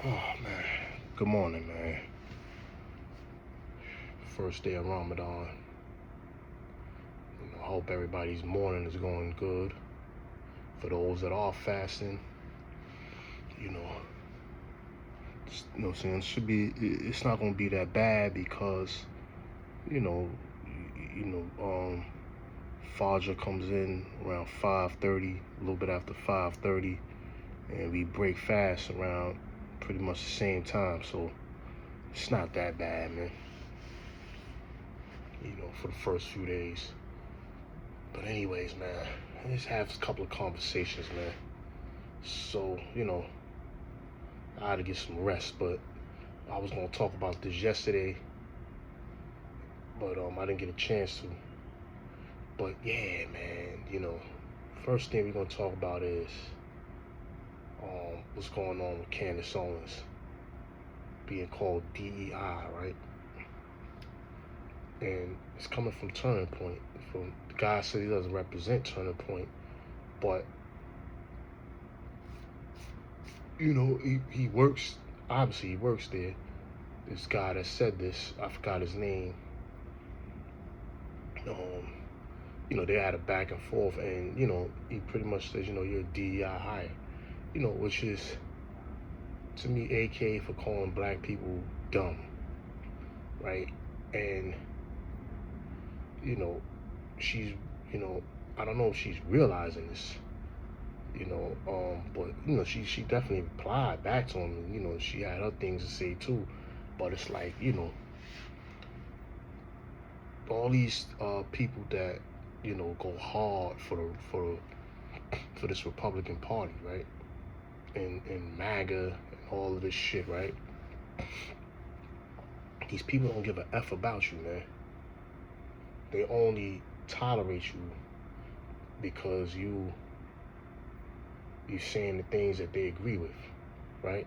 Oh man, good morning, man. First day of Ramadan. I hope everybody's morning is going good. For those that are fasting, you know, what I'm saying, it's not gonna be that bad because, you know, you know, Fajr comes in around 5:30, a little bit after 5:30, and we break fast around pretty much the same time. So it's not that bad, man. For the first few days. But anyways, man, I just have a couple of conversations, man. So, I had to get some rest, but I was gonna talk about this yesterday, but I didn't get a chance to. But yeah, man, first thing we're gonna talk about is what's going on with Candace Owens being called DEI, right? And it's coming from Turning Point. From the guy said he doesn't represent Turning Point, but he works. Obviously, he works there. This guy that said this, I forgot his name. They had a back and forth, and he pretty much says, you're a DEI hire, which is to me, AK for calling black people dumb, right? And she's, I don't know if she's realizing this, but she definitely replied back to him. She had her things to say too, but it's like, all these people that go hard for this Republican Party, right? And MAGA and all of this shit, right? These people don't give a F about you, man. They only tolerate you because you're saying the things that they agree with, right?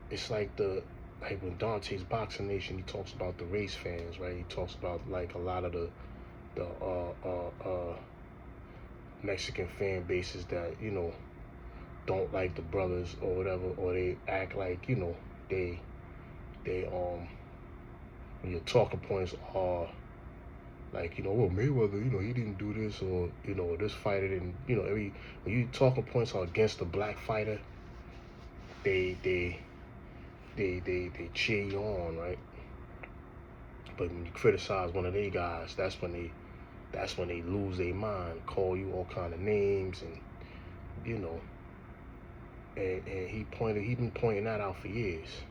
It's like when Dante's Boxing Nation, he talks about the race fans, right? He talks about like a lot of the Mexican fan bases that don't like the brothers or whatever, or they act like they when your talking points are like well, Mayweather, he didn't do this, or this fighter didn't, when you talking points are against the black fighter, they cheer you on, right? But when you criticize one of their guys, that's when they lose their mind, call you all kind of names, and and he been pointing that out for years.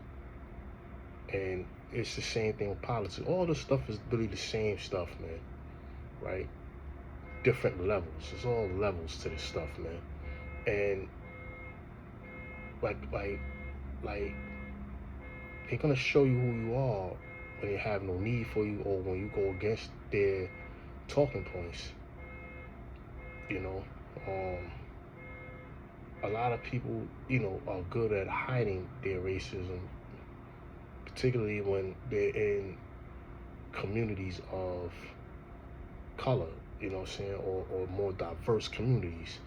And it's the same thing with politics. All this stuff is really the same stuff, man, right? Different levels. There's all levels to this stuff, man. And like they're gonna show you who you are when they have no need for you, or when you go against their talking points. A lot of people, are good at hiding their racism, particularly when they're in communities of color, or more diverse communities.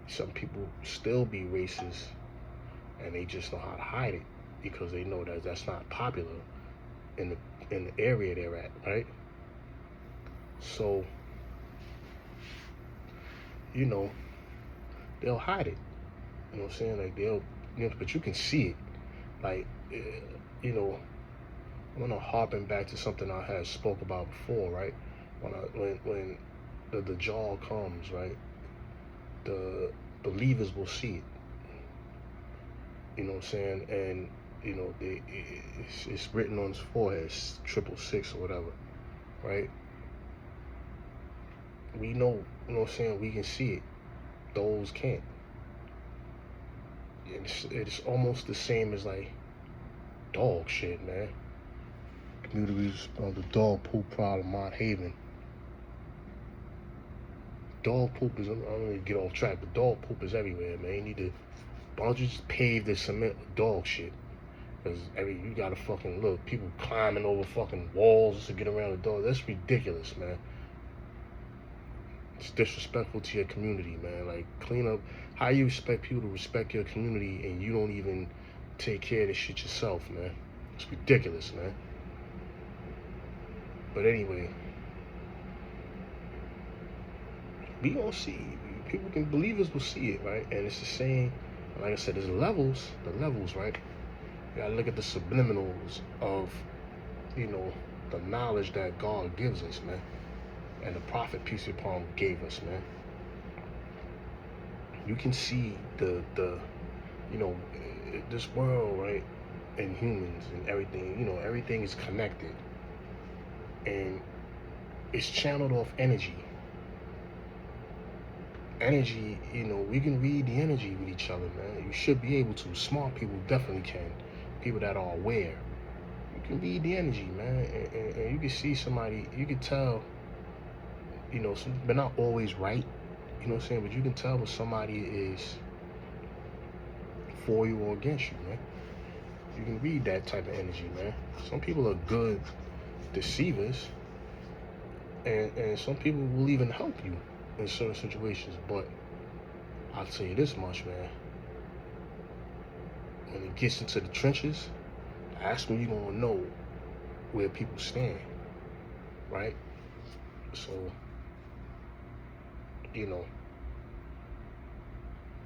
Some people still be racist, and they just know how to hide it because they know that that's not popular in the area they're at, right? So, they'll hide it. You know what I'm saying? Like but you can see it. Like, I'm gonna harping back to something I had spoke about before, right? When the jaw comes, right? The believers will see it. You know what I'm saying? And it's written on his forehead, 666 or whatever, right? We know, you know what I'm saying? We can see it. Those can't. It's almost the same as like dog shit, man. Communities of the dog poop problem, Mount Haven. Dog poop is, I'm gonna get off track, but dog poop is everywhere, man. You need to, why don't you just pave the cement with dog shit? Because you gotta fucking look, people climbing over fucking walls to get around the dog. That's ridiculous, man. It's disrespectful to your community, man. Like, clean up. How you expect people to respect your community and you don't even take care of this shit yourself, man. It's ridiculous, man. But anyway, we gonna see. People can, believers will see it, right? And it's the same. Like I said, there's levels. The levels, right? You gotta look at the subliminals of, the knowledge that God gives us, man, and the prophet, peace upon him, gave us, man. You can see the this world, right, and humans and everything. Everything is connected, and it's channeled off energy. Energy, we can read the energy with each other, man. You should be able to. Smart people definitely can. People that are aware. You can read the energy, man, and you can see somebody. You can tell, they're not always right. You know what I'm saying? But you can tell when somebody is for you or against you, man. You can read that type of energy, man. Some people are good deceivers, and some people will even help you in certain situations. But I'll tell you this much, man. When it gets into the trenches, that's when you're going to know where people stand, right? So,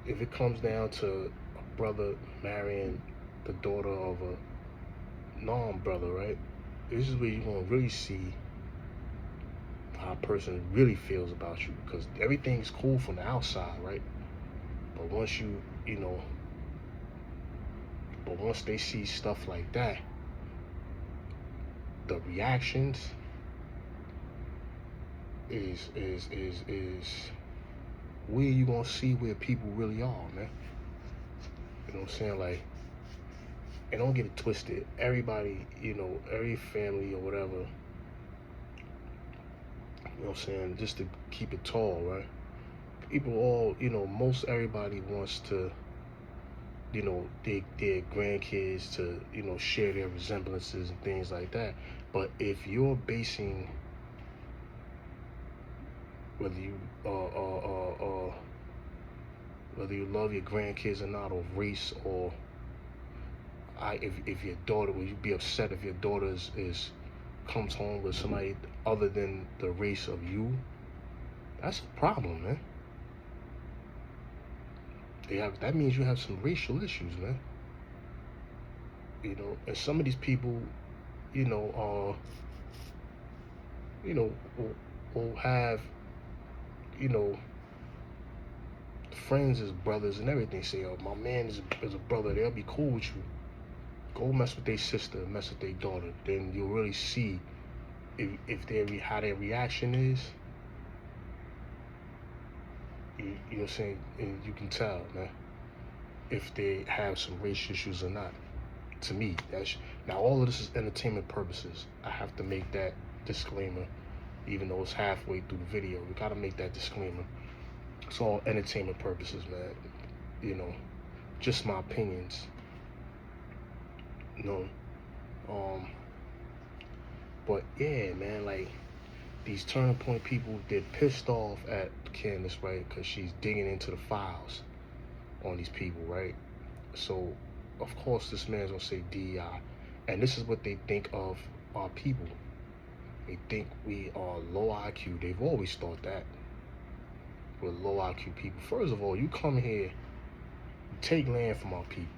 if it comes down to a brother marrying the daughter of a non-brother, right? This is where you're going to really see how a person really feels about you, because everything's cool from the outside, right? But once once they see stuff like that, the reactions is where you gonna see where people really are, man. You know what I'm saying? Like, and don't get it twisted. Everybody, every family or whatever, you know what I'm saying, just to keep it tall, right? People all, most everybody wants to, their grandkids to, share their resemblances and things like that. But if you're basing, whether you love your grandkids or not, or race, or if your daughter, will you be upset if your daughter comes home with somebody other than the race of you? That's a problem, man. That means you have some racial issues, man. And some of these people, will have, friends as brothers and everything. Say, oh, my man is a brother. They'll be cool with you. Go mess with their sister, mess with their daughter. Then you'll really see if how their reaction is. You know what I'm saying? And you can tell, man, if they have some race issues or not. To me, now all of this is entertainment purposes. I have to make that disclaimer, even though it's halfway through the video. We gotta make that disclaimer. It's all entertainment purposes, man. Just my opinions. But yeah, man, like, these Turning Point people, they're pissed off at Candace, right? Because she's digging into the files on these people, right? So, of course, this man's gonna say DEI. And this is what they think of our people. They think we are low IQ. They've always thought that. We're low IQ people. First of all, you come here, you take land from our people.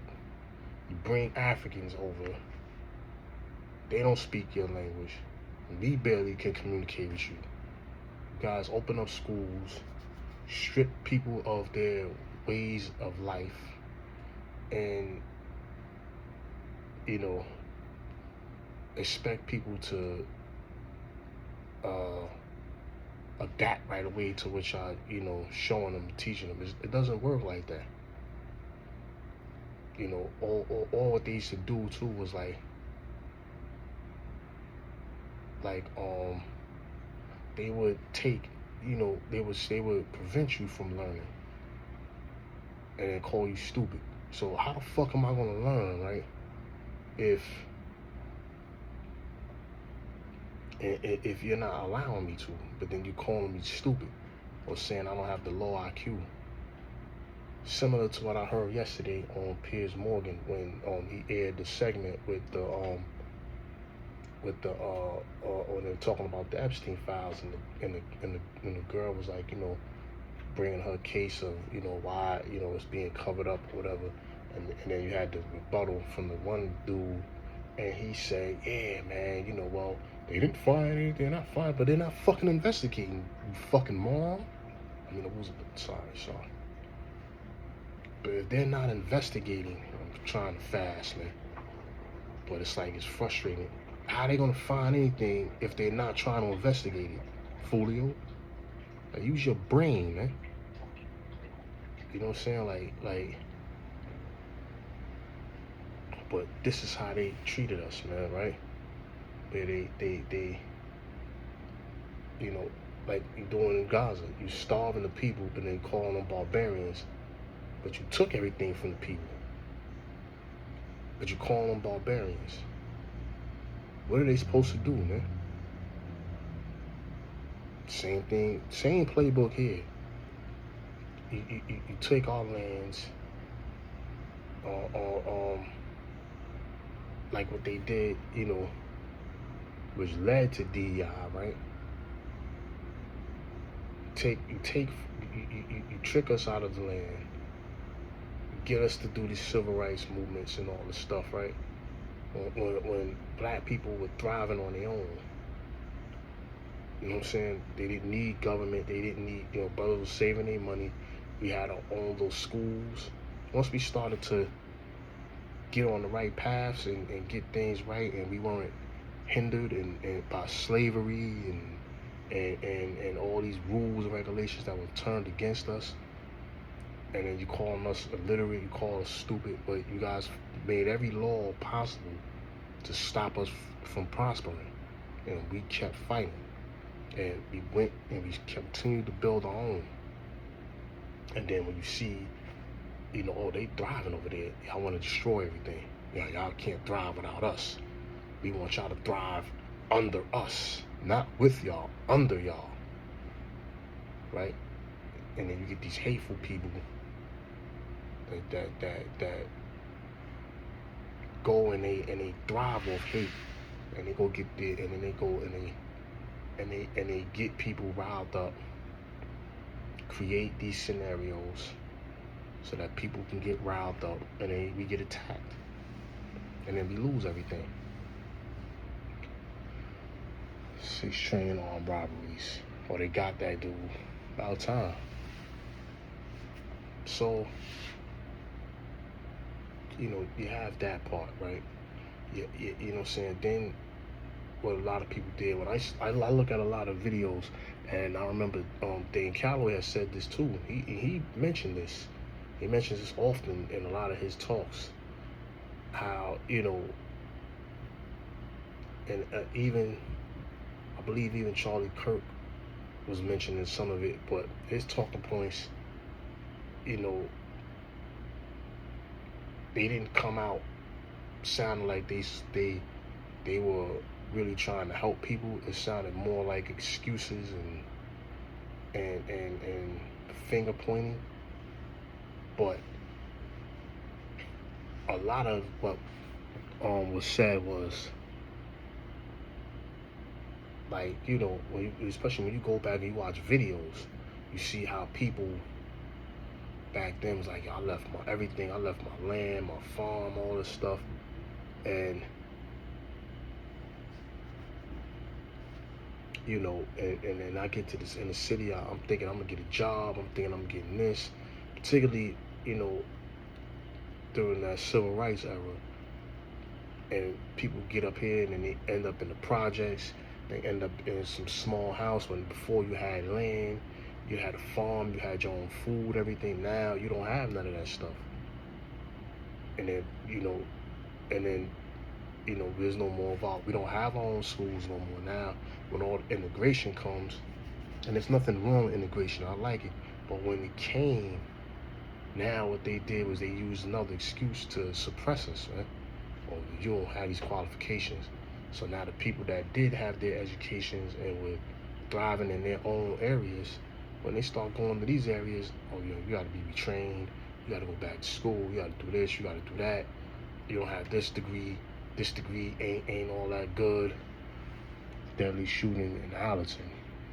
You bring Africans over. They don't speak your language. We barely can communicate with you. You guys open up schools, strip people of their ways of life, and, expect people to adapt right away to what y'all, showing them, teaching them. It doesn't work like that. All what they used to do too was like they would take, they would prevent you from learning and then call you stupid. So how the fuck am I gonna learn, right? If you're not allowing me to, but then you calling me stupid or saying I don't have the low IQ. similar to what I heard yesterday on Piers Morgan when he aired the segment when they were talking about the Epstein files, and the girl was like, bringing her case of, why, it's being covered up or whatever, and then you had the rebuttal from the one dude, and he said, yeah, man, well, they didn't find anything, they're not fine, but they're not fucking investigating, you fucking moron. I mean, it was a bit, sorry. But if they're not investigating, I'm trying to fast, man. But it's like, it's frustrating. How are they gonna find anything if they're not trying to investigate it? Folio? Like, use your brain, man. You know what I'm saying? Like, but this is how they treated us, man, right? Where they like you doing in Gaza. You starving the people, but then calling them barbarians. But you took everything from the people. But you call them barbarians. What are they supposed to do, man? Same thing, same playbook here. You take our lands, like what they did, which led to DEI, right? You trick us out of the land, get us to do these civil rights movements and all this stuff, right? When black people were thriving on their own. You know what I'm saying? They didn't need government. They didn't need, brothers were saving their money. We had our own little schools. Once we started to get on the right paths and get things right, and we weren't hindered and by slavery and all these rules and regulations that were turned against us, and then you calling us illiterate, you call us stupid, but you guys made every law possible to stop us from prospering, and we kept fighting, and we went and we continued to build our own. And then when you see, oh, they thriving over there, y'all want to destroy everything. Y'all can't thrive without us. We want y'all to thrive under us, not with y'all, under y'all, right? And then you get these hateful people that go and they thrive off hate, and they go get there, and then they go and they get people riled up, create these scenarios so that people can get riled up, and then we get attacked, and then we lose everything. 6 train armed robberies. Or they got that dude. About time. So, you have that part, right? You know what I'm saying? Then, what a lot of people did, when I look at a lot of videos, and I remember Dan Calloway has said this too. He mentioned this. He mentions this often in a lot of his talks. How, and even, I believe even Charlie Kirk was mentioning some of it, but his talking points, they didn't come out sounding like they were really trying to help people. It sounded more like excuses and finger pointing. But a lot of what was said was like, especially when you go back and you watch videos, you see how people back then was like, I left my everything, I left my land, my farm, all this stuff, and and then I get to this in the city, I'm thinking I'm gonna get a job, I'm thinking I'm getting this, particularly, during that civil rights era, and people get up here and then they end up in the projects, they end up in some small house when before you had land, you had a farm, you had your own food, everything. Now you don't have none of that stuff. And then, there's no more involved. We don't have our own schools no more now. When all the integration comes, and there's nothing wrong with integration, I like it. But when it came, now what they did was they used another excuse to suppress us, right? Or you don't have these qualifications. So now the people that did have their educations and were thriving in their own areas, when they start going to these areas, you got to be retrained, You gotta go back to school. You gotta do this. You gotta do that. You don't have this degree. This degree ain't all that good. Deadly shooting in Allerton.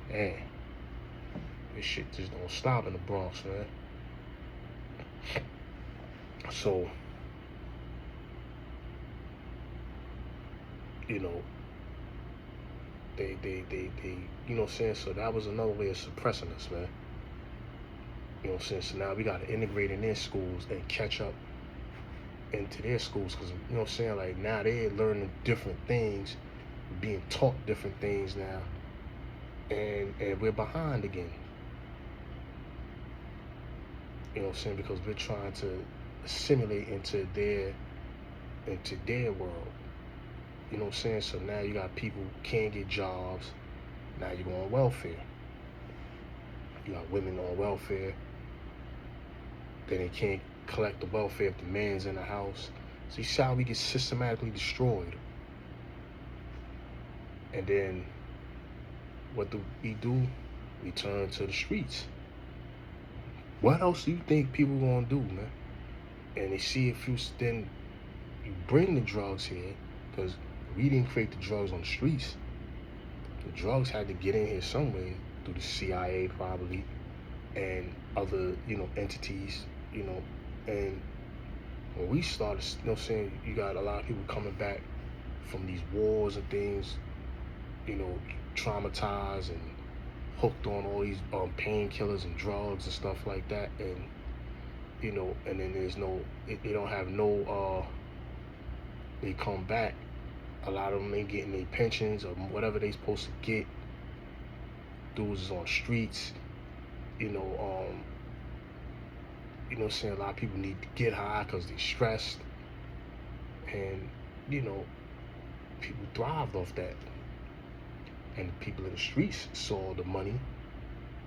Man, this shit just don't stop in the Bronx, man. So, you know, they you know what I'm saying? So that was another way of suppressing us, man. You know what I'm saying? So now we got to integrate in their schools and catch up into their schools, because, you know what I'm saying? Like, now they're learning different things, being taught different things now, and we're behind again. You know what I'm saying? Because we're trying to assimilate into their world. You know what I'm saying? So now you got people who can't get jobs. Now you're on welfare. You got women on welfare. Then they can't collect the welfare if the man's in the house. So you see how we get systematically destroyed. And then what do? We turn to the streets. What else do you think people gonna do, man? And they see if you then you bring the drugs here, because we didn't create the drugs on the streets. The drugs had to get in here somewhere through the CIA probably, and other, you know, entities, you know. And when we started, you know what I'm saying, you got a lot of people coming back from these wars and things, you know, traumatized and hooked on all these painkillers and drugs and stuff like that. And, you know, and then there's no, they don't have no, they come back, a lot of them ain't getting their pensions or whatever they supposed to get. Dudes is on streets, you know what I'm saying, a lot of people need to get high because they're stressed, and, you know, people thrived off that. And the people in the streets saw the money,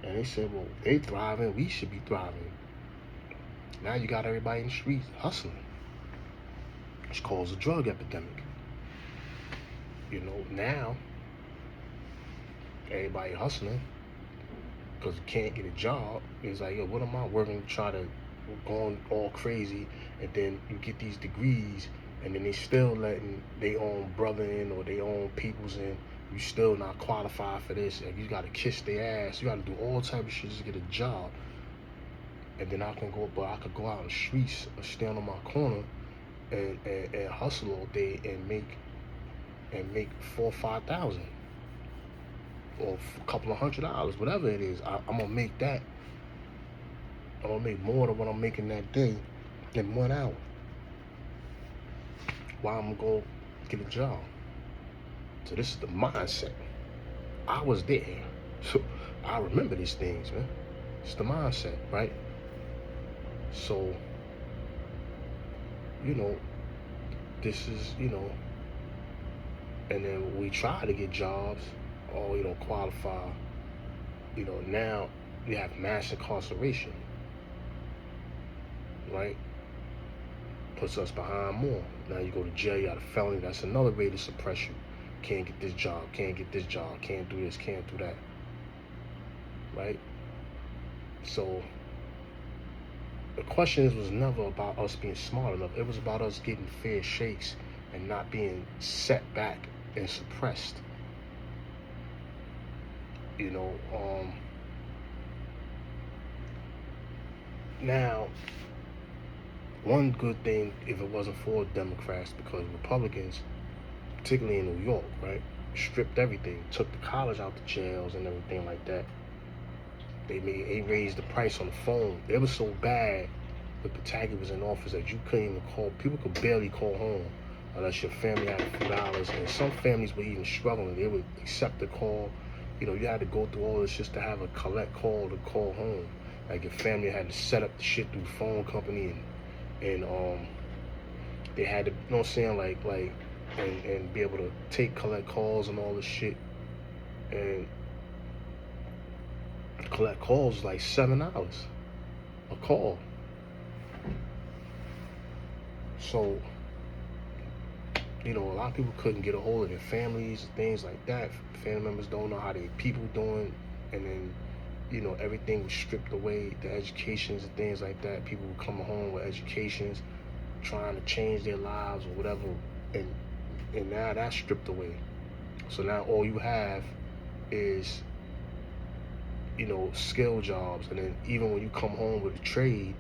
and they said, well, they thriving, we should be thriving. Now you got everybody in the streets hustling, which caused a drug epidemic. You know, now everybody hustling because you can't get a job. It's like, yo, what am I working to try to go all crazy? And then you get these degrees, and then they still letting their own brother in or their own peoples in. You still not qualified for this, and you got to kiss their ass. You got to do all type of shit just to get a job. And then I could go out in the streets or stand on my corner and hustle all day and make $4,000 or $5,000 or a couple of $100, whatever it is. I'm gonna make that. I'm gonna make more than what I'm making that day in 1 hour. Why I'm gonna go get a job? So this is the mindset. I was there, so I remember these things, man. It's the mindset, right? So, you know, this is, you know, and then we try to get jobs, or, you know, qualify. You know, now you have mass incarceration, right? Puts us behind more. Now you go to jail, you got a felony. That's another way to suppress you. Can't get this job, can't get this job, can't do this, can't do that, right? So the question was never about us being smart enough. It was about us getting fair shakes and not being set back and suppressed. You know, now, one good thing, if it wasn't for Democrats, because Republicans, particularly in New York, right, stripped everything, took the college out the jails and everything like that. They raised the price on the phone. It was so bad that Pataki was in office that you couldn't even call. People could barely call home unless your family had a few dollars. And some families were even struggling. They would accept the call. You know, you had to go through all this just to have a collect call to call home. Like, your family had to set up the shit through the phone company, and they had to, you know what I'm saying, like and be able to collect calls and all this shit. And collect calls was like $7 a call. So, you know, a lot of people couldn't get a hold of their families and things like that. Family members don't know how their people doing, and then, everything was stripped away, the educations and things like that. People were coming home with educations, trying to change their lives or whatever, and now that's stripped away. So now all you have is skill jobs, and then even when you come home with a trade,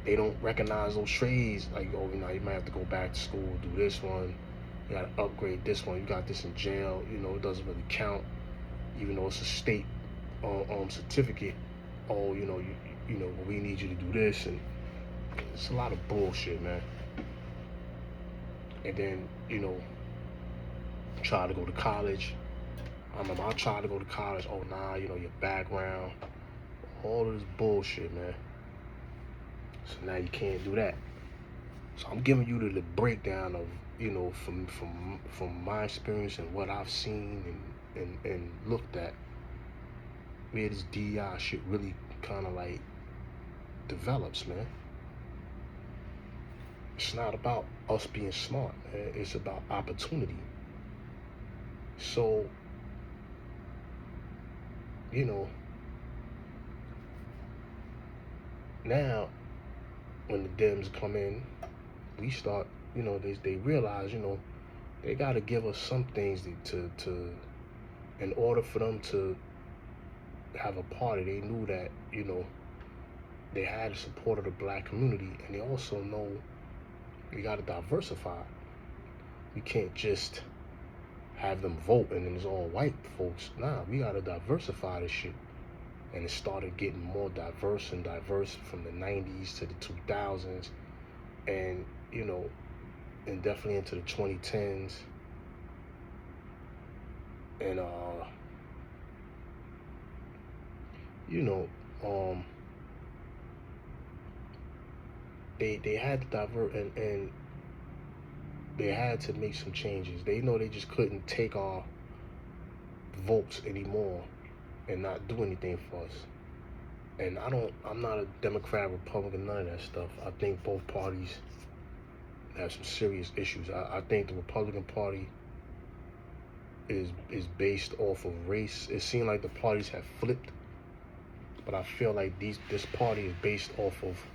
they don't recognize those trades. Like, oh, you might have to go back to school, do this one, you gotta upgrade this one, you got this in jail, it doesn't really count, even though it's a state certificate. Oh, we need you to do this, and it's a lot of bullshit, man. And then try to go to college. I remember I tried to go to college. Oh, nah, your background, all of this bullshit, man. So now you can't do that. So I'm giving you the breakdown of from my experience and what I've seen and looked at, where this DEI shit really kind of like develops, man. It's not about us being smart, man. It's about opportunity. So now when the Dems come in, we start, they realize, they got to give us some things to in order for them to have a party. They knew that, they had the support of the black community, and they also know we got to diversify. We can't just have them vote and then it's all white folks. Nah, we got to diversify this shit. And it started getting more diverse and diverse from the 90s to the 2000s, and and definitely into the 2010s. And they had to divert, and they had to make some changes. They know they just couldn't take our votes anymore and not do anything for us. And I'm not a Democrat, Republican, none of that stuff. I think both parties have some serious issues. I think the Republican Party is based off of race. It seemed like the parties have flipped, but I feel like this party is based off of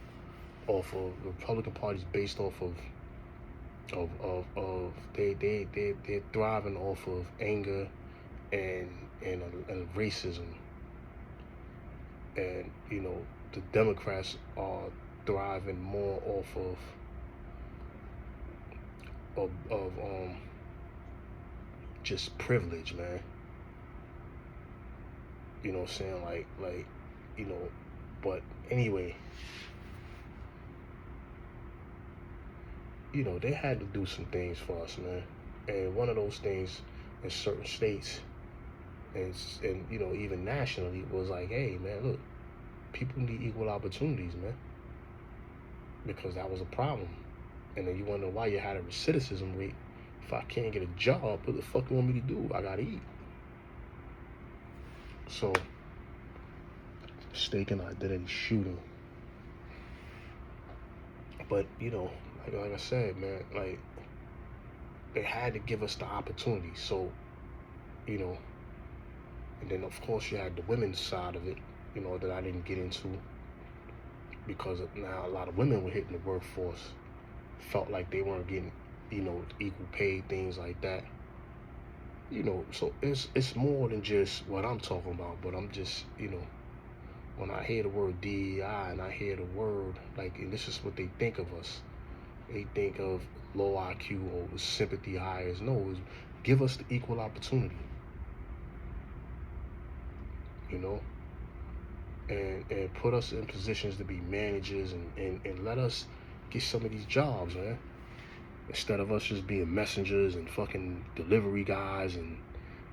the Republican Party is based off of they're thriving off of anger and racism. And the Democrats are thriving more off of just privilege, man. You know what I'm saying? Like but anyway, they had to do some things for us, man. And one of those things in certain states and even nationally was like, hey, man, look, people need equal opportunities, man, because that was a problem. And then you wonder why you had a recidivism rate. If I can't get a job, what the fuck you want me to do? I gotta eat. So, mistaken identity shooting. But like I said, man, like they had to give us the opportunity. So, and then of course you had the women's side of it, that I didn't get into, because now a lot of women were hitting the workforce, felt like they weren't getting, equal pay, things like that. So it's more than just what I'm talking about, but I'm just, when I hear the word DEI and I hear the word, like, and this is what they think of us. They think of low IQ or sympathy hires. No, it's give us the equal opportunity. And put us in positions to be managers and let us get some of these jobs, man. Instead of us just being messengers and fucking delivery guys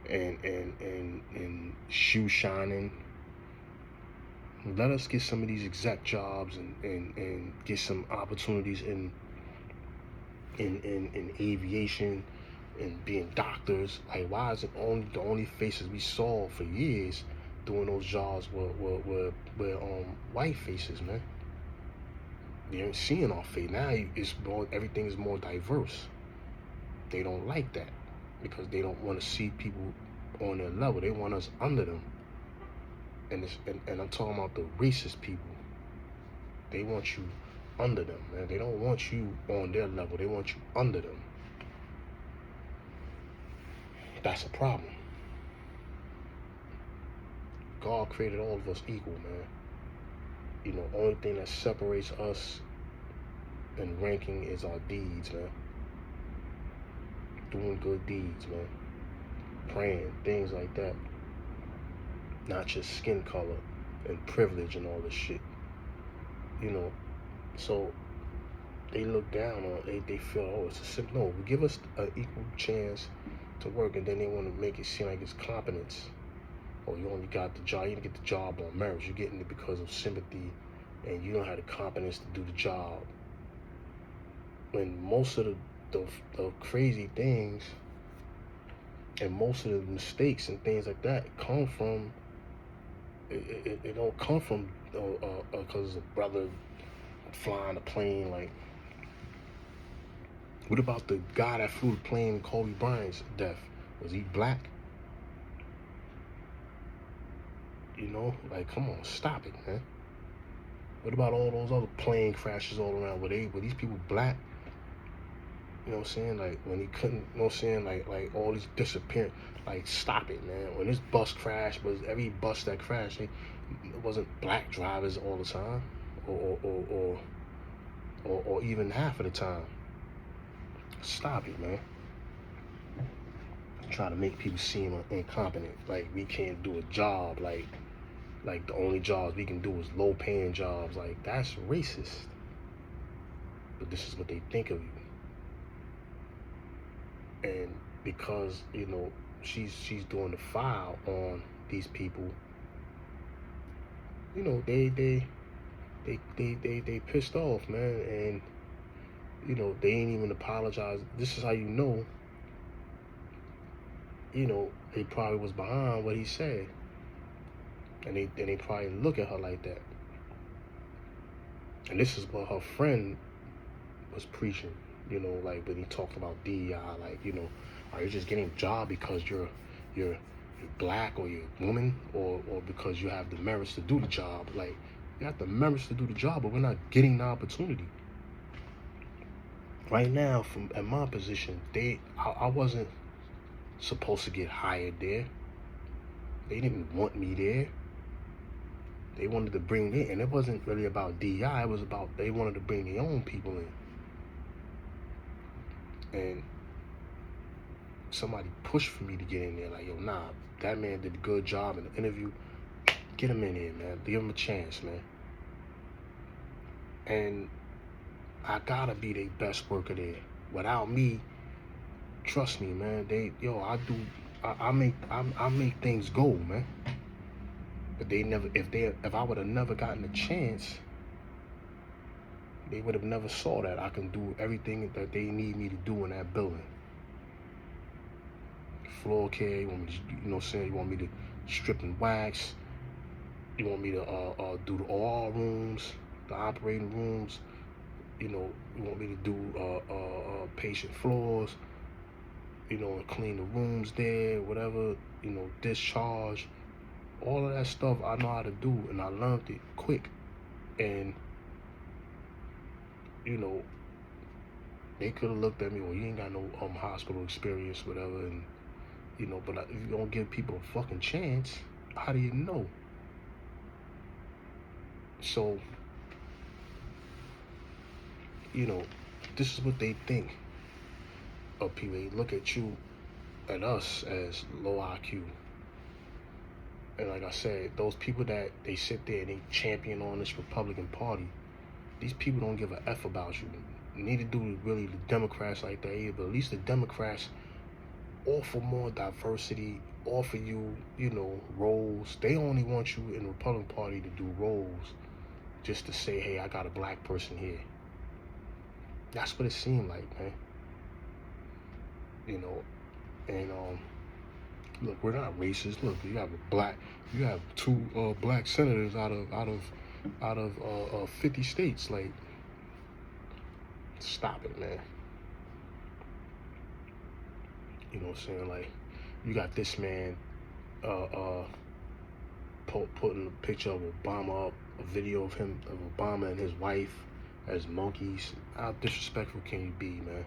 and shoe shining. Let us get some of these exec jobs and get some opportunities in aviation and being doctors. Like, why is it the only faces we saw for years doing those jobs were white faces, man? You ain't seeing our face now. Everything is more diverse. They don't like that because they don't want to see people on their level. They want us under them. And I'm talking about the racist people. They want you under them, man. They don't want you on their level. They want you under them. That's a problem. God created all of us equal, man. You know, only thing that separates us in ranking is our deeds, man. Doing good deeds, man. Praying, things like that. Not just skin color and privilege and all this shit. You know, so they look down on, they feel, oh, it's a simple. No, give us an equal chance to work, and then they want to make it seem like it's competence. Or you only got the job, you didn't get the job on merits. You're getting it because of sympathy, and you don't have the competence to do the job. When most of the crazy things and most of the mistakes and things like that come from, it don't come from because a brother flying a plane. Like, what about the guy that flew the plane in Kobe Bryant's death? Was he black? You know, like, come on, stop it, man. What about all those other plane crashes all around? Were these people black? You know what I'm saying? Like, when he couldn't, you know what I'm saying? Like all these disappearing. Like, stop it, man. When this bus crashed, was every bus that crashed, it wasn't black drivers all the time, or even half of the time. Stop it, man. Try to make people seem incompetent, like we can't do a job, like the only jobs we can do is low-paying jobs. Like, that's racist. But this is what they think of you. And because, you know, she's doing the file on these people, you know, they pissed off, man. And, you know, they ain't even apologize. This is how you know, you know, they probably was behind what he said. And they probably look at her like that. And this is what her friend was preaching, you know, like when he talked about DEI, like, you know, are you just getting a job because you're black, or you're a woman, or because you have the merits to do the job? Like, you have the merits to do the job, but we're not getting the opportunity. Right now, from at my position, I wasn't supposed to get hired there. They didn't want me there. They wanted to bring me in, and it wasn't really about DEI. It was about they wanted to bring their own people in. And somebody pushed for me to get in there. Like, yo, nah, that man did a good job in the interview. Get him in here, man. Give him a chance, man. And I gotta be their best worker there. Without me, trust me, man. I make things go, man. But if I would have never gotten a chance, they would have never saw that I can do everything that they need me to do in that building. Floor care, you want me to, you know what I'm saying? You want me to strip and wax. You want me to do the OR rooms, the operating rooms. You know, you want me to do patient floors. You know, clean the rooms there, whatever. You know, discharge. All of that stuff I know how to do, and I learned it quick. And, you know, they could have looked at me, well, you ain't got no hospital experience, whatever. And, you know, but if you don't give people a fucking chance, how do you know? So, you know, this is what they think of people. They look at you, at us, as low IQ. And like I said, those people that they sit there and they champion on this Republican Party, these people don't give a F about you. Neither do really the Democrats like that either. But at least the Democrats offer more diversity, offer you, you know, roles. They only want you in the Republican Party to do roles just to say, hey, I got a black person here. That's what it seemed like, man. You know, and look, we're not racist. Look, you have two black senators out of 50 states. Like, stop it, man. You know what I'm saying? Like, you got this man putting a picture of Obama up, a video of Obama and his wife as monkeys. How disrespectful can you be, man?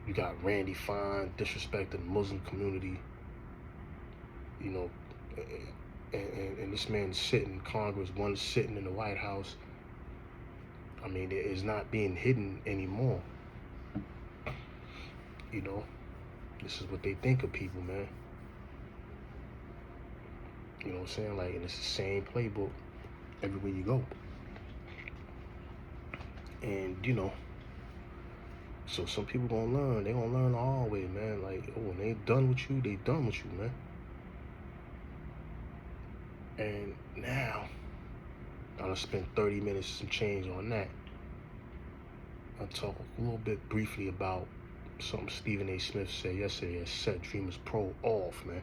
You got Randy Fine disrespecting the Muslim community, you know, and this man's sitting in Congress, one sitting in the White House. I mean, it is not being hidden anymore. You know, this is what they think of people, man. You know what I'm saying? Like, and it's the same playbook everywhere you go. And, you know, so some people gonna learn. They gonna learn the hard way, man. Like, oh, when they done with you, they done with you, man. And now, I'm gonna spend 30 minutes some change on that. I'll talk a little bit briefly about something Stephen A. Smith said yesterday that set Dreamers Pro off, man.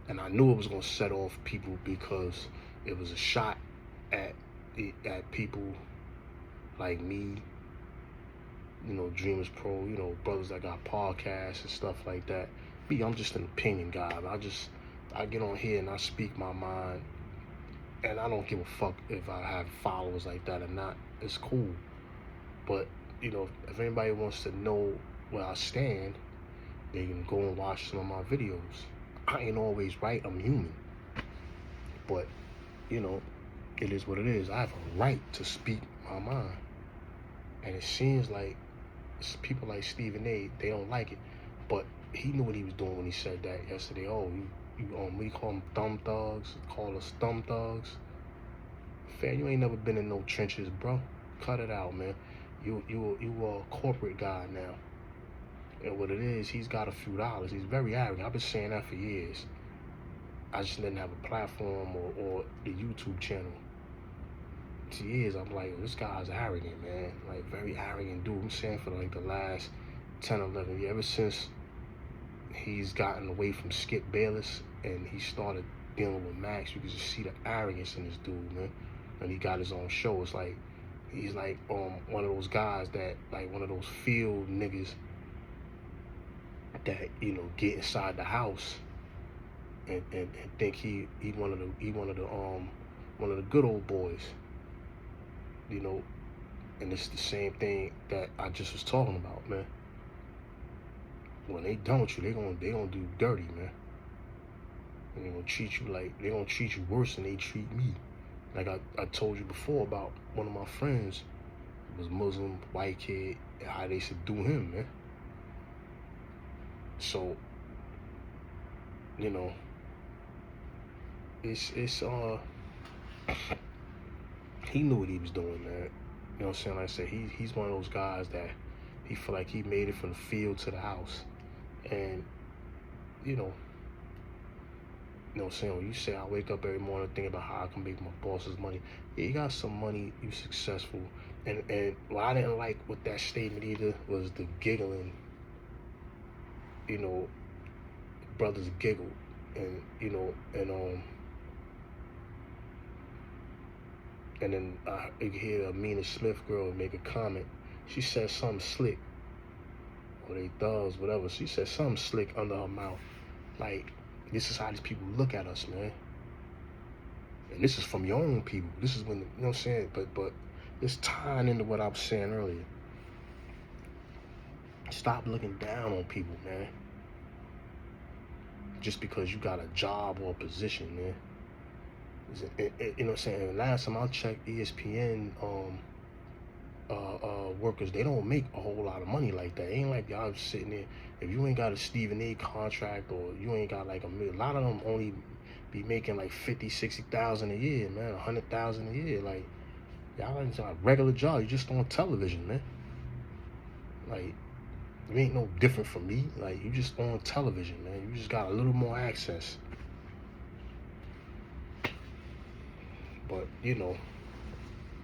And I knew it was gonna set off people because it was a shot at people like me, you know, Dreamers Pro, you know, brothers that got podcasts and stuff like that. Me, I'm just an opinion guy. I get on here and I speak my mind, and I don't give a fuck if I have followers like that or not. It's cool. But, you know, if anybody wants to know where I stand, they can go and watch some of my videos. I ain't always right, I'm human. But, you know, it is what it is. I have a right to speak my mind. And it seems like it's people like Stephen A., they don't like it. But he knew what he was doing when he said that yesterday. Oh, we call them thumb thugs, call us thumb thugs. Fam, you ain't never been in no trenches, bro. Cut it out, man. You a corporate guy now. And what it is, he's got a few dollars. He's very arrogant. I've been saying that for years. I just didn't have a platform or the YouTube channel. For years, I'm like, this guy's arrogant, man. Like, very arrogant dude. I'm saying for like the last 10, 11 years, ever since he's gotten away from Skip Bayless and he started dealing with Max, you can just see the arrogance in this dude, man. And he got his own show. It's like, he's like one of those guys that, like one of those field niggas that, you know, get inside the house and think he one of the good old boys, you know. And it's the same thing that I just was talking about, man. When they done with you, they gonna do dirty, man. And they gonna treat you worse than they treat me. Like I told you before about one of my friends was Muslim, white kid, and how they subdue him, man. So, you know, it's he knew what he was doing, man. You know what I'm saying? Like I said, he's one of those guys that he feel like he made it from the field to the house. And, you know what I'm saying? When you say I wake up every morning thinking about how I can make my boss's money, yeah, you got some money, you successful. And what I didn't like with that statement either was the giggling. You know, brothers giggle, and you know, and then you hear Amina Smith girl make a comment. She said something slick, or they thugs, whatever. She said something slick under her mouth, like, this is how these people look at us, man. And this is from your own people. This is when, you know what I'm saying? But it's tying into what I was saying earlier. Stop looking down on people, man. Just because you got a job or a position, man. You know what I'm saying? Last time I checked, ESPN workers, they don't make a whole lot of money like that. It ain't like y'all sitting there. If you ain't got a Stephen A. contract, or you ain't got like a lot of them only be making like 50, 60,000 a year, man, 100,000 a year. Like, y'all ain't got a regular job. You just on television, man. Like, you ain't no different from me. Like, you just on television, man. You just got a little more access. But, you know,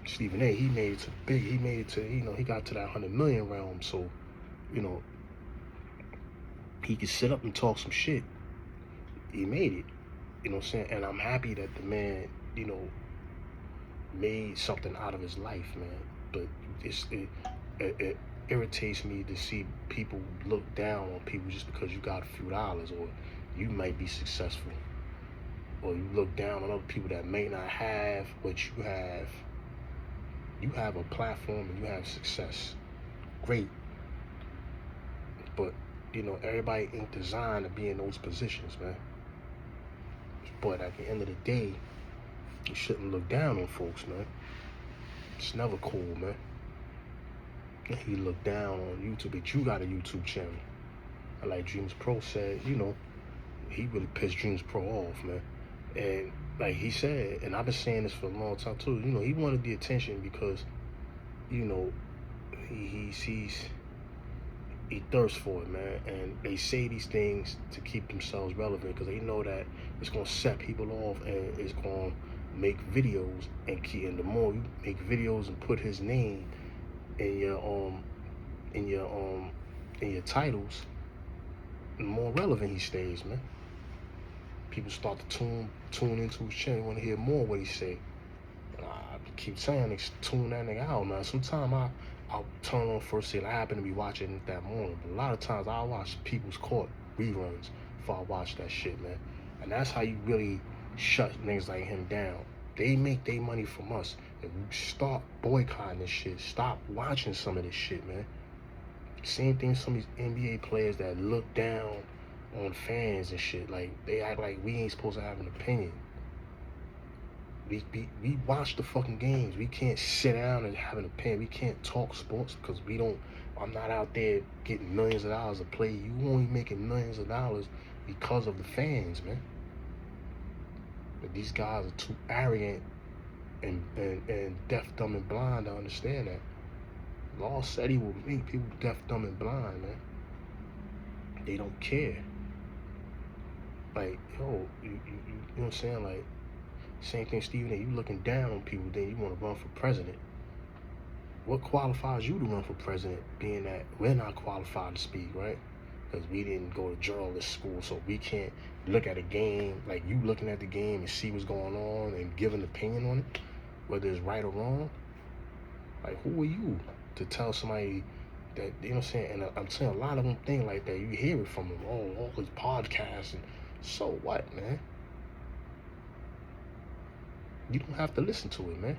Stephen A., he made it to, you know, he got to that 100 million realm. So, you know, he could sit up and talk some shit. He made it. You know what I'm saying? And I'm happy that the man, you know, made something out of his life, man. But it irritates me to see people look down on people just because you got a few dollars or you might be successful. or you look down on other people that may not have what you have. You have a platform and you have success. Great. But, everybody ain't designed to be in those positions, man. But at the end of the day, you shouldn't look down on folks, man. It's never cool, man. You look down on YouTube, but you got a YouTube channel. And like Dreams Pro said, he really pissed Dreams Pro off, man. And like he said, and I've been saying this for a long time too, he wanted the attention because, he thirsts for it, man. And they say these things to keep themselves relevant because they know that it's gonna set people off and it's gonna make videos and the more you make videos and put his name in your titles, the more relevant he stays, man. People start to tune into his channel, want to hear more what he say. And I keep saying, tune that nigga out, man. Sometimes I'll turn on First Take. I happen to be watching it that morning, but a lot of times I'll watch People's Court reruns before I watch that shit, man. And that's how you really shut niggas like him down. They make their money from us. If you start boycotting this shit, stop watching some of this shit, man. Same thing with some of these NBA players that look down on fans and shit. Like, they act like we ain't supposed to have an opinion. We watch the fucking games. We can't sit down and have an opinion. We can't talk sports because I'm not out there getting millions of dollars to play. You only making millions of dollars because of the fans, man. But these guys are too arrogant and deaf, dumb, and blind to understand that. Law said he will make people deaf, dumb, and blind, man. They don't care. Like, yo, you know what I'm saying? Like, same thing, Stephen A. You looking down on people, then you want to run for president. What qualifies you to run for president, being that we're not qualified to speak, right? Because we didn't go to journalist school, so we can't look at a game like you looking at the game and see what's going on and give an opinion on it, whether it's right or wrong. Like, who are you to tell somebody that, you know what I'm saying? And I'm saying a lot of them think like that. You hear it from them, all these podcasts, and so what, man? You don't have to listen to it, man.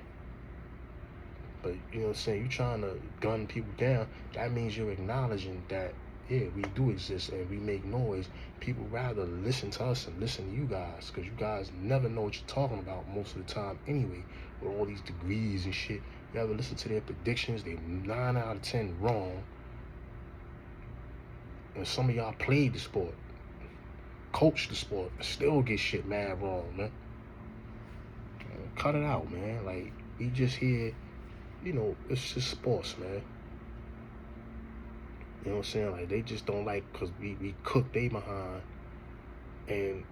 But, you know what I'm saying, you trying to gun people down, that means you're acknowledging that, yeah, we do exist and we make noise. People rather listen to us and listen to you guys, because you guys never know what you're talking about most of the time anyway, with all these degrees and shit. You ever listen to their predictions? They're 9 out of 10 wrong. And some of y'all played the sport, coached the sport, and still get shit mad wrong, man. Cut it out, man. Like, we just here, it's just sports, man. You know what I'm saying? Like, they just don't like, because we cook they behind and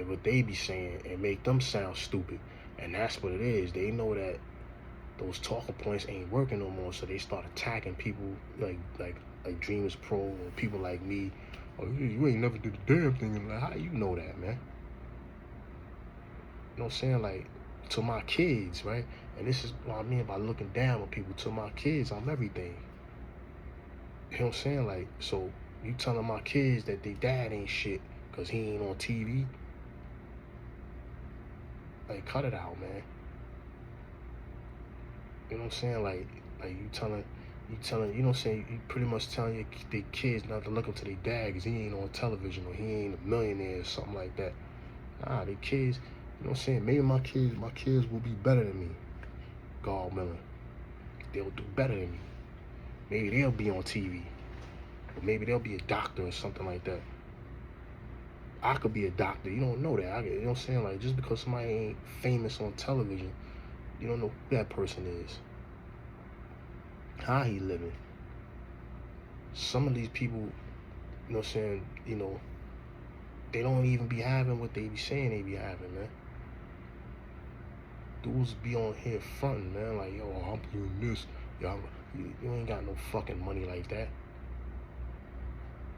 what they be saying and make them sound stupid. And that's what it is. They know that those talking points ain't working no more, so they start attacking people like Dreamers Pro or people like me. Oh, you ain't never did a damn thing. Like, how you know that, man? You know what I'm saying? Like, to my kids, right? And this is what I mean by looking down on people. To my kids, I'm everything. You know what I'm saying? Like, so you telling my kids that their dad ain't shit because he ain't on TV? Like, cut it out, man. You know what I'm saying? Like you telling, you know what I'm saying? You pretty much telling their kids not to look up to their dad because he ain't on television or he ain't a millionaire or something like that. Nah, their kids, you know what I'm saying? Maybe my kids will be better than me, God willing. They'll do better than me. Maybe they'll be on TV. Or maybe they'll be a doctor or something like that. I could be a doctor. You don't know that. You know what I'm saying? Like, just because somebody ain't famous on television, you don't know who that person is. How he living. Some of these people, you know what I'm saying, they don't even be having what they be saying they be having, man. Dudes be on here fronting, man, like, yo, I'm doing this. Yo, you ain't got no fucking money like that.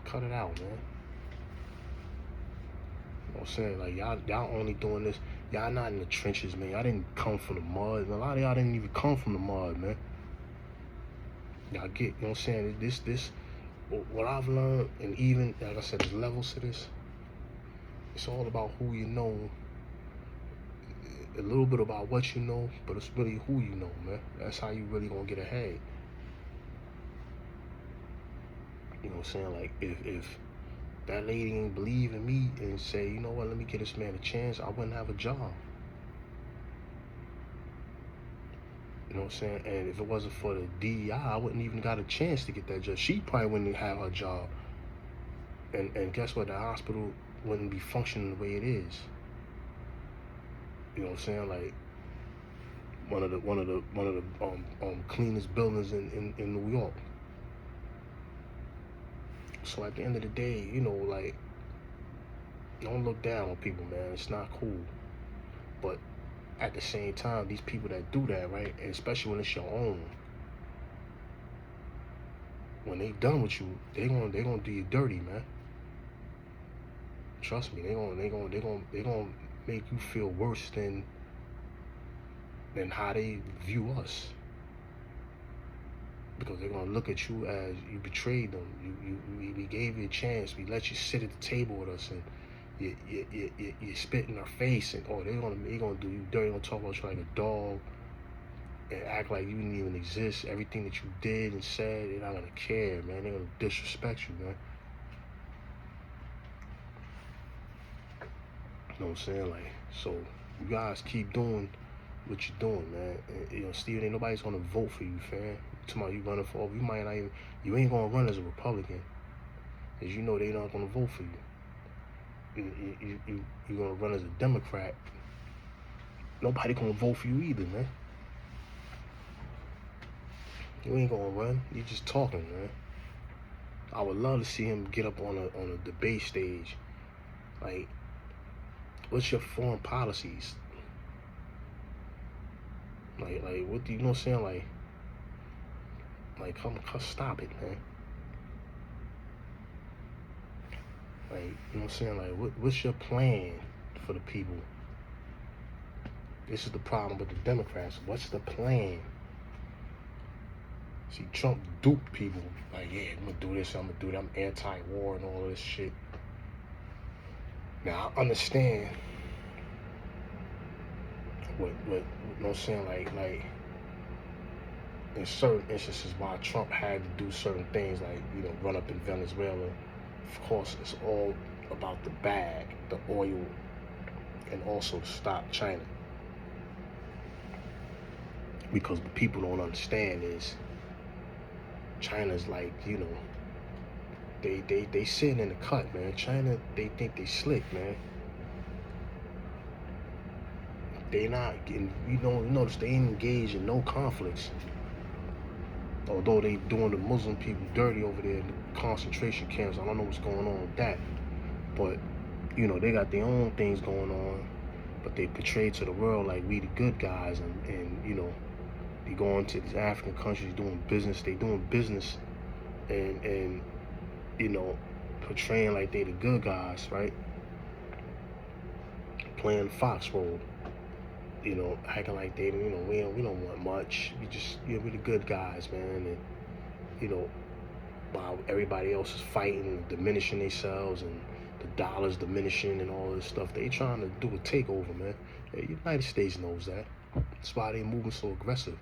Cut it out, man. You know what I'm saying? Like, y'all only doing this. Y'all not in the trenches, man. Y'all didn't come from the mud. And a lot of y'all didn't even come from the mud, man. Y'all get, you know what I'm saying? This, what I've learned, and even, like I said, there's levels to this. It's all about who you know, a little bit about what you know, but it's really who you know, man. That's how you really gonna get ahead. You know what I'm saying? Like, if that lady didn't believe in me and say, you know what, let me give this man a chance, I wouldn't have a job. You know what I'm saying? And if it wasn't for the DEI, I wouldn't even got a chance to get that job. She probably wouldn't have her job. And guess what? The hospital wouldn't be functioning the way it is. You know what I'm saying? Like, one of the cleanest buildings in New York. So at the end of the day, you know, like, don't look down on people, man. It's not cool. But at the same time, these people that do that, right, and especially when it's your own, when they done with you, they gonna do you dirty, man. Trust me, they gonna make you feel worse than how they view us. Because they're gonna look at you as you betrayed them. We gave you a chance. We let you sit at the table with us, and you spit in our face, and they're gonna do you dirty. They're gonna talk about you like a dog, and act like you didn't even exist. Everything that you did and said, they're not gonna care, man. They're gonna disrespect you, man. You know what I'm saying? Like, so you guys keep doing what you're doing, man. And, you know, Steve, ain't nobody's gonna vote for you, fam. Tomorrow you running for office, you might not even, you ain't gonna run as a Republican, because you know they not gonna vote for you. You're gonna run as a Democrat. Nobody gonna vote for you either, man. You ain't gonna run. You just talking, man. I would love to see him get up on a debate stage. Like, what's your foreign policies? Like what do you know what I'm saying? Like, come stop it, man. Like, you know what I'm saying? Like, what's your plan for the people? This is the problem with the Democrats. What's the plan? See, Trump duped people. Like, yeah, I'm gonna do this, I'm gonna do that, I'm anti-war and all this shit. Now, I understand what you know what I'm saying? Like, in certain instances why Trump had to do certain things, like, you know, run up in Venezuela. Of course, it's all about the bag, the oil, and also stop China. Because what people don't understand is China's like, you know, they sitting in the cut, man. China, they think they slick, man. They not getting, you don't notice they ain't engaged in no conflicts. Although they doing the Muslim people dirty over there in the concentration camps. I don't know what's going on with that. But, you know, they got their own things going on. But they portray to the world like we the good guys. And you know, they go into these African countries doing business. They doing business and you know, portraying like they the good guys, right? Playing Fox role. You know, acting like they, you know, we don't want much. We just, you know, we the good guys, man. And, you know, while everybody else is fighting, diminishing themselves, and the dollar's diminishing and all this stuff, they trying to do a takeover, man. The United States knows that. That's why they moving so aggressive.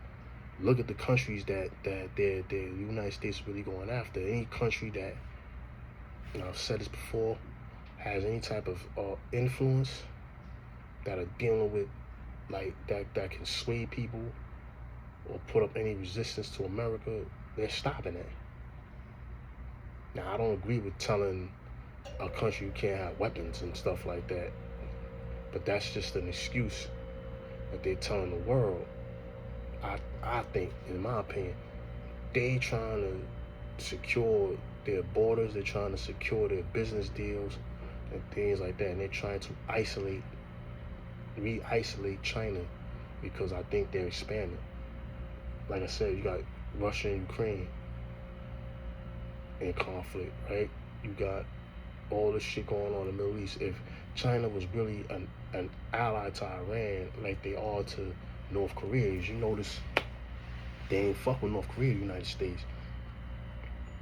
Look at the countries that the United States is really going after. Any country that, you know, I've said this before, has any type of influence, that are dealing with, like, that can sway people or put up any resistance to America, they're stopping it. Now, I don't agree with telling a country you can't have weapons and stuff like that, but that's just an excuse that they're telling the world. I think, in my opinion, they trying to secure their borders, they're trying to secure their business deals and things like that, and they're trying to re-isolate China, because I think they're expanding. Like I said, you got Russia and Ukraine in conflict, right? You got all this shit going on in the Middle East. If China was really an ally to Iran, like they are to North Korea, as you notice, they ain't fuck with North Korea, the United States.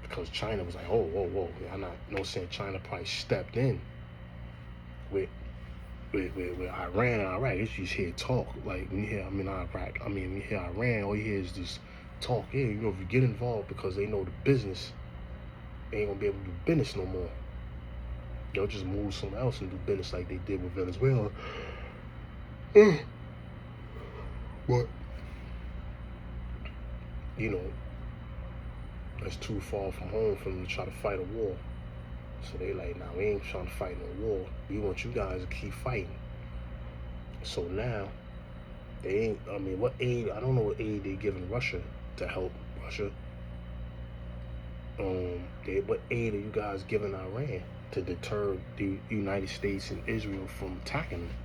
Because China was like, oh, whoa. I'm not, you know what I'm saying? China probably stepped in with Iran and Iraq, it's just hear talk. Like when you hear when you hear Iran, all you hear is just talk. Yeah, if you get involved because they know the business, they ain't gonna be able to do business no more. They'll just move somewhere else and do business like they did with Venezuela. But that's too far from home for them to try to fight a war. So they like, nah, we ain't trying to fight no war. We want you guys to keep fighting. So now, they ain't, what aid, I don't know what aid they giving Russia to help Russia. What aid are you guys giving Iran to deter the United States and Israel from attacking them?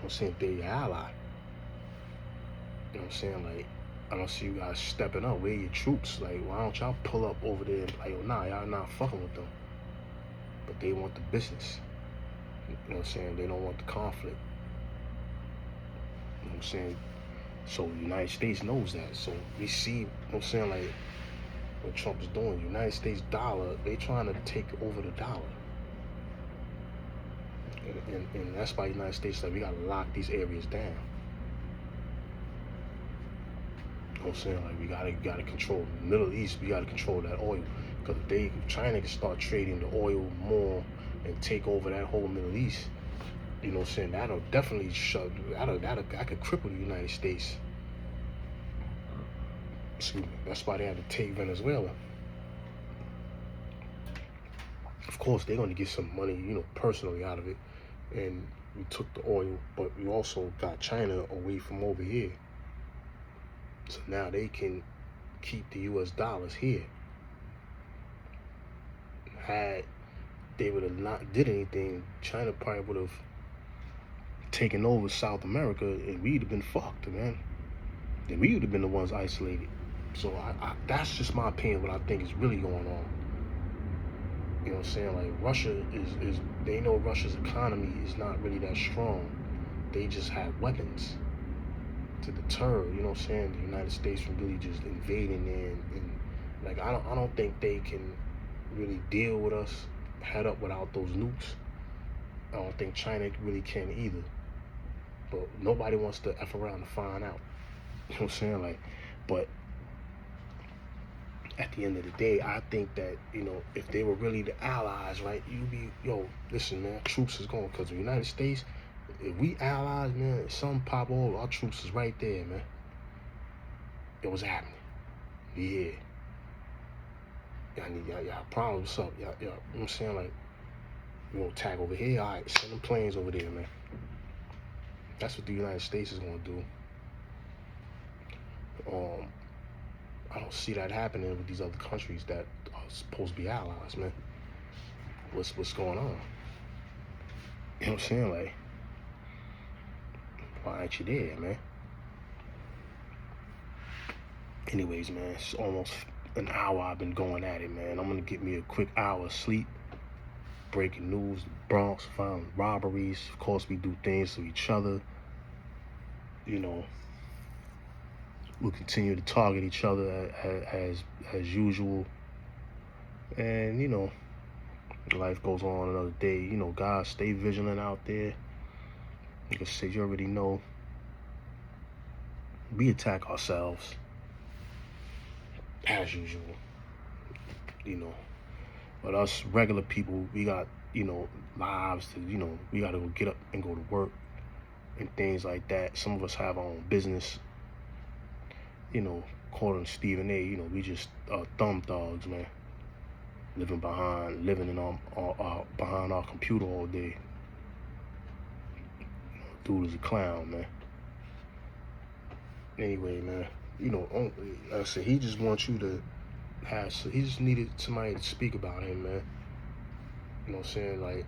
I'm saying they're your ally. You know what I'm saying? Like, I don't see you guys stepping up. Where your troops? Like, why don't y'all pull up over there and be like, oh, nah, y'all not fucking with them. But they want the business. You know what I'm saying? They don't want the conflict. You know what I'm saying? So the United States knows that. So we see, you know what I'm saying, like what Trump is doing. The United States dollar, they trying to take over the dollar. And that's why the United States, like, we gotta lock these areas down. You know what I'm saying? Like, we gotta control the Middle East. We gotta control that oil, because if China can start trading the oil more and take over that whole Middle East, you know what I'm saying, that'll definitely that could cripple the United States. Excuse me. That's why they had to take Venezuela. Of course, they're going to get some money, personally out of it. And we took the oil, but we also got China away from over here. So now they can keep the U.S. dollars here. Had they would have not did anything, China probably would have taken over South America, and we'd have been fucked, man. Then we would have been the ones isolated. So that's just my opinion, what I think is really going on. You know what I'm saying? Like, Russia is they know Russia's economy is not really that strong. They just have weapons to deter, you know what I'm saying, the United States from really just invading there. And like, I don't think they can really deal with us head up without those nukes. I don't think China really can either. But nobody wants to F around to find out. You know what I'm saying? Like, but at the end of the day, I think that, if they were really the allies, right, listen, man, troops is going, because the United States, if we allies, man, if something pop over, our troops is right there, man. It was happening. Yeah. Y'all problems up. Y'all, you know what I'm saying? Like, you want to attack over here? All right, send them planes over there, man. That's what the United States is going to do. I don't see that happening with these other countries that are supposed to be allies, man. What's going on? You know what I'm saying? Like, why aren't you there, man? Anyways, man, it's almost an hour I've been going at it, man. I'm gonna get me a quick hour of sleep. Breaking news: the Bronx found robberies. Of course, we do things to each other. We'll continue to target each other as usual. And, life goes on another day. Guys, stay vigilant out there. Like I said, you already know. We attack ourselves as usual. But us regular people, we got, lives to, we got to go get up and go to work and things like that. Some of us have our own business. According to Stephen A., we just thumb thugs, man. Living in behind our computer all day. Dude is a clown, man. Anyway, man, like I said, he just wants you to he just needed somebody to speak about him, man. You know what I'm saying? Like,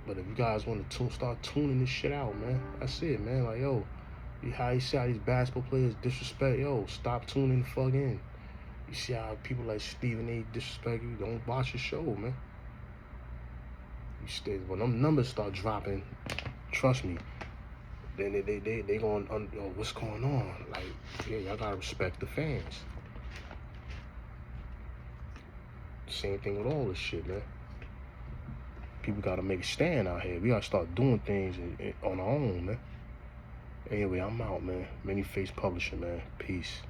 but if you guys want to start tuning this shit out, man, that's it, man. Like, yo, how you see how these basketball players disrespect, stop tuning the fuck in. You see how people like Stephen A. disrespect you, don't watch the show, man. When them numbers start dropping, trust me, then they going, what's going on? Like, yeah, y'all gotta respect the fans. Same thing with all this shit, man. People gotta make a stand out here. We gotta start doing things on our own, man. Anyway, I'm out, man. Many Face Publishing, man. Peace.